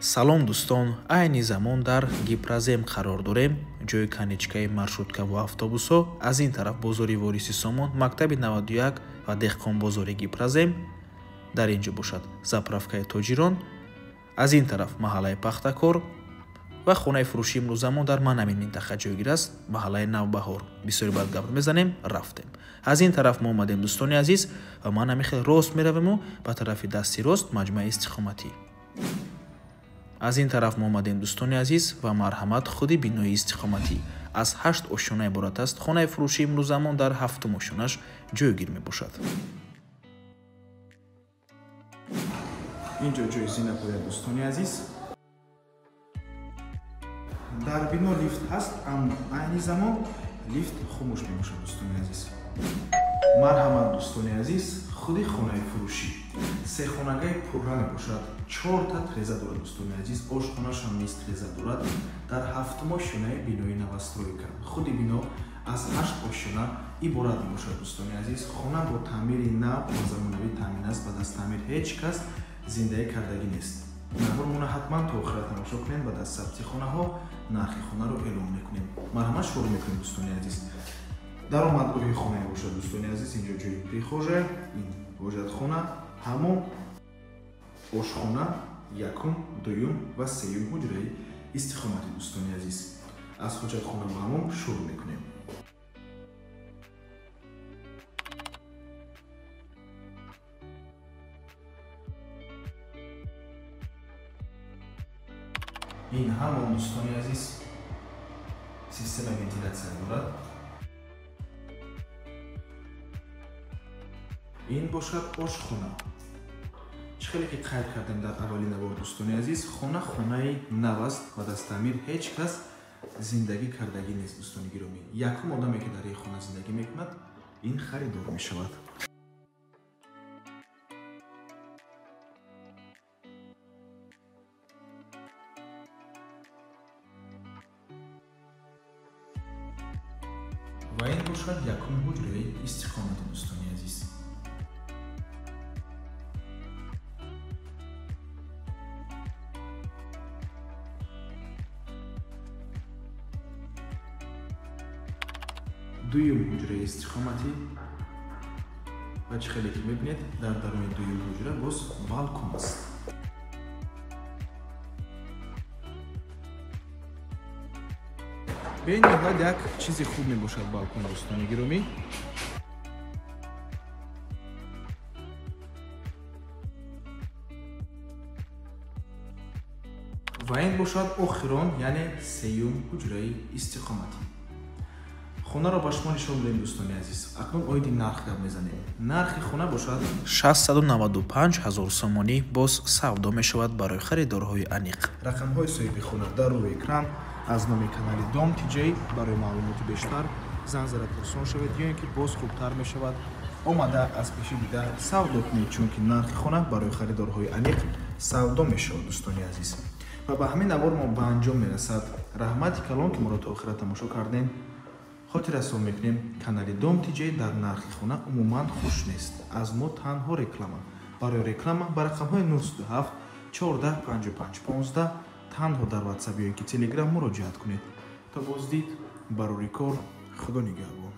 салом дӯстон, айни замон дар Гипразем қарор дорем, ҷои каничкаи маршруткаву автобусҳо, аз ин тараф бозори Вориси Сомон, мактаби 91 ва деҳқонбозори Гипразем, дар ин ҷо бошад заправкаи Тоҷирон, аз ин тараф маҳаллаи Пахтакор ва хонаи фурӯши Имрӯзамон дар ман ҳамин минтақа ҷойгир аст, маҳаллаи Навбаҳор. Бисёре баъд гап мезанем, рафтем. Аз ин тараф мо омадем дӯстони азиз ва ман ҳамихел рост меравему ба тарафи дасти рост маҷмӯаи истиқоматӣ. аз ин тараф мо омадем дӯстони азиз ва марҳамат худи бинои истиқоматӣ. аз 8 ошона иборат аст. хонаи фурӯши Имрӯзамон дар 7 ошонаш ҷойгир мебошад. инҷо ҷои зинабояд дӯстони азиз. дар бино лифт ҳаст, аммо айни замон лифт хомӯш мебошад дӯстони азиз. марҳамат дӯстони азиз, худи хонаи фурӯшӣ сехонагаи пурра мебошад. 4 та треза дорад дӯстони азиз. ошхонааш ҳам низ треза дорад. дар 7 ошонаи бинои новостройка. худи бино аз 8 ошона иборат мебошад дӯстони азиз. хона бо таъмири нав ва замонавӣ таъмин аст. баъд аз таъмир ҳеҷ кас зиндагӣ кардагӣ нест. наҳормона ҳатман то охира тамошо кунем. баъд аз сабти хонаҳо нархи хонаро эълон мекунем. марҳамат шуруъ мекунем дӯстони азиз. даромадгоҳи хона мебошад дӯстони азиз. инҷо ҷои прихожа, ин ҳоҷатхона, ҳаммом, ошхона, якум, дуюм ва сеюм ҳуҷраи истиқоматӣ дӯстони азиз. аз ҳоҷатхона ва ҳаммом шуруъ мекунем. ин ҳаммом дӯстони азиз системаи вентилятсия дорад. ин бошад ошхона. чӣ хеле ки қайд кардем дар аввалин бор дӯстони азиз, хонаи нав аст ва аз таъмир ҳеҷ кас зиндагӣ кардагӣ нест дӯстони гиромӣ. якум одаме ки дар ин хона зиндагӣ мекунад, ин харидор мешавад. ва ин бошад якум ҳуҷраи истиқомати дӯстони азиз. дуюм ҳуҷраи истиқоматӣ ва чӣ хеле ки мебинед, дар даруни дуюм ҳуҷра боз балкон аст. бениҳоят як чизи хуб мебошад балкон дӯстони гиромӣ. ва ин бошад охирон, яъне сеюм ҳуҷраи истиқоматӣ. хонаро ба шумо нишон додем дӯстони азиз. акнун оиди нарх гап мезанем. нархи хона бошад 695 000 сомонӣ боз савдо мешавад барои харидорҳои аниқ. рақамҳои соҳиби хона дар рӯи экран. аз номи канали Dom TJ барои маълумоти бештар занг зада пурсон шавед, ё ин ки боз хубтар мешавад омада аз пеши дида савдо кунед, чунки нархи хона барои харидорҳои аниқ савдо мешавад дӯстони азиз. ва ба ҳамин аввор мо ба анҷом мерасад. раҳмати калон ки моро то охира тамошо кардем. хотир расон мекунем, канали Dom TJ дар нархи хона умуман хуш нест. аз мо танҳо реклама. барои реклама ба рақамҳои 097 14 55 15 танҳо дар WhatsApp ё ин ки Telegram муроҷиат кунед. то боздид, барори кор, худо нигаҳбон.